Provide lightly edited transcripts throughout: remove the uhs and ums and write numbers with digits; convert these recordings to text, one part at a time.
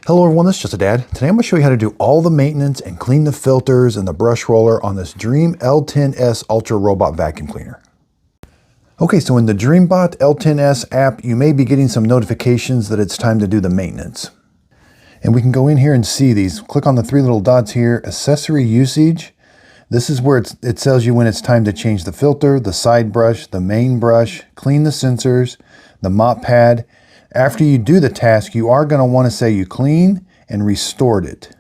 Hello everyone, this is Just a Dad. Today I'm going to show you how to do all the maintenance and clean the filters and the brush roller on this Dreame L10s Ultra Robot Vacuum Cleaner. Okay, so in the DreameBot L10s app, you may be getting some notifications that it's time to do the maintenance. And we can go in here and see these. Click on the three little dots here, accessory usage. This is where it tells you when it's time to change the filter, the side brush, the main brush, clean the sensors, the mop pad. After you do the task, you are going to want to say you clean and restored it.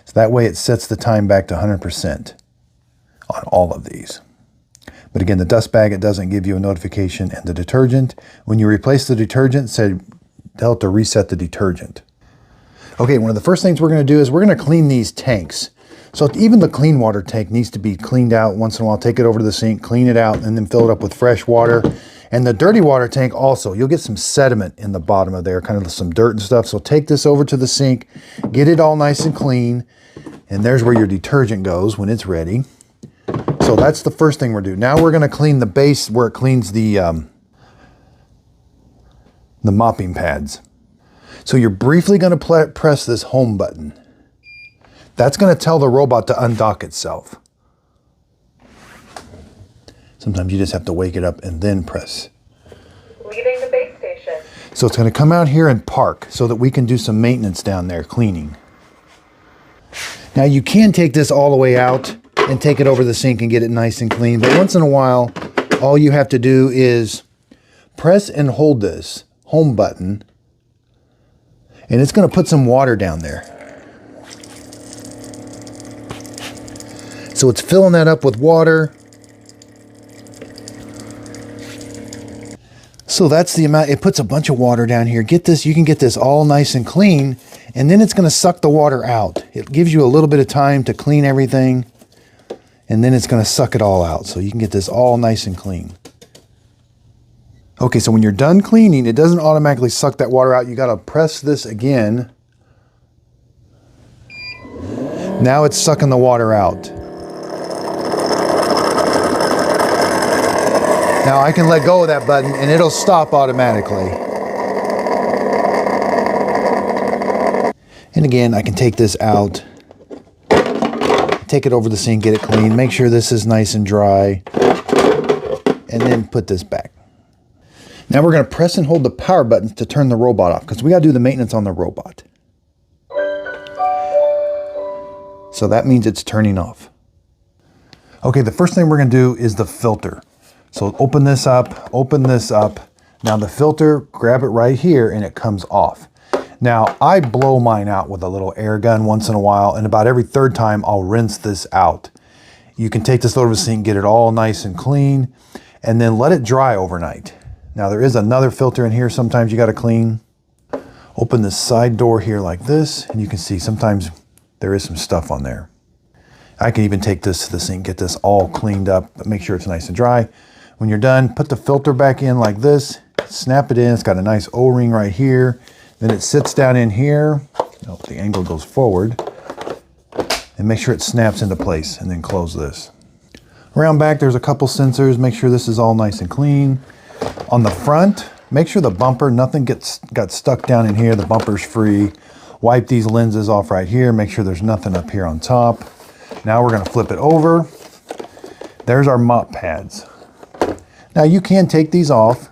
So that way it sets the time back to 100% on all of these. But again, the dust bag, it doesn't give you a notification. And the detergent, when you replace the detergent, tell it to reset the detergent. Okay, one of the first things we're going to do is we're going to clean these tanks. So even the clean water tank needs to be cleaned out once in a while. Take it over to the sink, clean it out, and then fill it up with fresh water. And the dirty water tank also, you'll get some sediment in the bottom of there, kind of some dirt and stuff. So take this over to the sink, get it all nice and clean. And there's where your detergent goes when it's ready. So that's the first thing we're doing. Now we're going to clean the base where it cleans the mopping pads. So you're briefly going to press this home button. That's going to tell the robot to undock itself. Sometimes you just have to wake it up and then press. Leaving the base station. So it's going to come out here and park so that we can do some maintenance down there, cleaning. Now you can take this all the way out and take it over the sink and get it nice and clean. But once in a while, all you have to do is press and hold this home button. And it's going to put some water down there. So it's filling that up with water. So that's the amount. It puts a bunch of water down here. Get this, you can get this all nice and clean, and then it's going to suck the water out. It gives you a little bit of time to clean everything, and then it's going to suck it all out. So you can get this all nice and clean. Okay, so when you're done cleaning, it doesn't automatically suck that water out. You got to press this again. Now it's sucking the water out. Now I can let go of that button and it'll stop automatically. And again, I can take this out, take it over the sink, get it clean, make sure this is nice and dry, and then put this back. Now we're going to press and hold the power buttons to turn the robot off because we got to do the maintenance on the robot. So that means it's turning off. Okay, the first thing we're going to do is the filter. So open this up, open this up. Now the filter, grab it right here and it comes off. Now I blow mine out with a little air gun once in a while, and about every third time I'll rinse this out. You can take this over to the sink, get it all nice and clean, and then let it dry overnight. Now there is another filter in here sometimes you got to clean. Open the side door here like this, and you can see sometimes there is some stuff on there. I can even take this to the sink, get this all cleaned up, but make sure it's nice and dry. When you're done, put the filter back in like this, snap it in. It's got a nice O-ring right here. Then it sits down in here. Oh, the angle goes forward. And make sure it snaps into place, and then close this. Around back, there's a couple sensors. Make sure this is all nice and clean. On the front, make sure the bumper, nothing got stuck down in here. The bumper's free. Wipe these lenses off right here. Make sure there's nothing up here on top. Now we're going to flip it over. There's our mop pads. Now you can take these off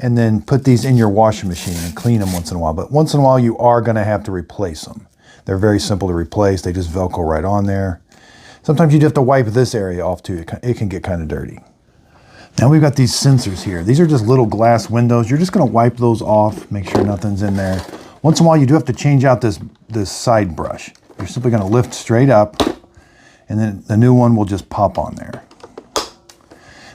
and then put these in your washing machine and clean them once in a while. But once in a while you are going to have to replace them. They're very simple to replace. They just Velcro right on there. Sometimes you have to wipe this area off too. It can get kind of dirty. Now we've got these sensors here. These are just little glass windows. You're just going to wipe those off, make sure nothing's in there. Once in a while you do have to change out this side brush. You're simply going to lift straight up, and then the new one will just pop on there.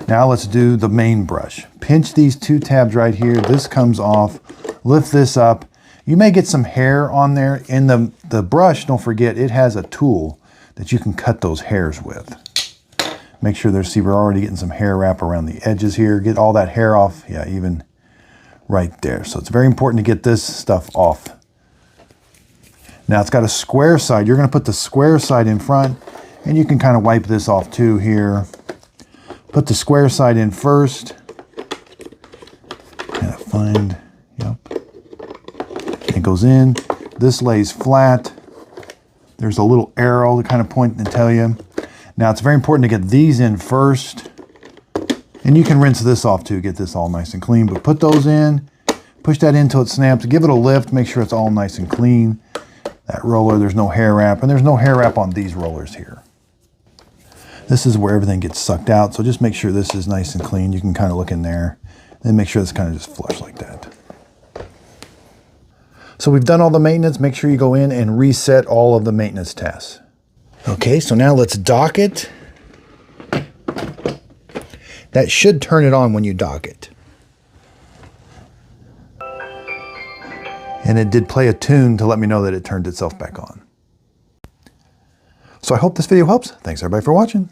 Now let's do the main brush. Pinch these two tabs right here. This comes off. Lift this up. You may get some hair on there. In the brush, don't forget, it has a tool that you can cut those hairs with. Make sure we're already getting some hair wrap around the edges here. Get all that hair off. Yeah, even right there. So it's very important to get this stuff off. Now it's got a square side. You're going to put the square side in front, and you can kind of wipe this off too here. Put the square side in first. Kind of find, yep. It goes in. This lays flat. There's a little arrow to kind of point and tell you. Now it's very important to get these in first. And you can rinse this off too, get this all nice and clean. But put those in, push that in until it snaps. Give it a lift, make sure it's all nice and clean. That roller, there's no hair wrap, and there's no hair wrap on these rollers here. This is where everything gets sucked out, so just make sure this is nice and clean. You can kind of look in there, and make sure it's kind of just flush like that. So we've done all the maintenance. Make sure you go in and reset all of the maintenance tasks. Okay, so now let's dock it. That should turn it on when you dock it. And it did play a tune to let me know that it turned itself back on. So I hope this video helps. Thanks everybody for watching.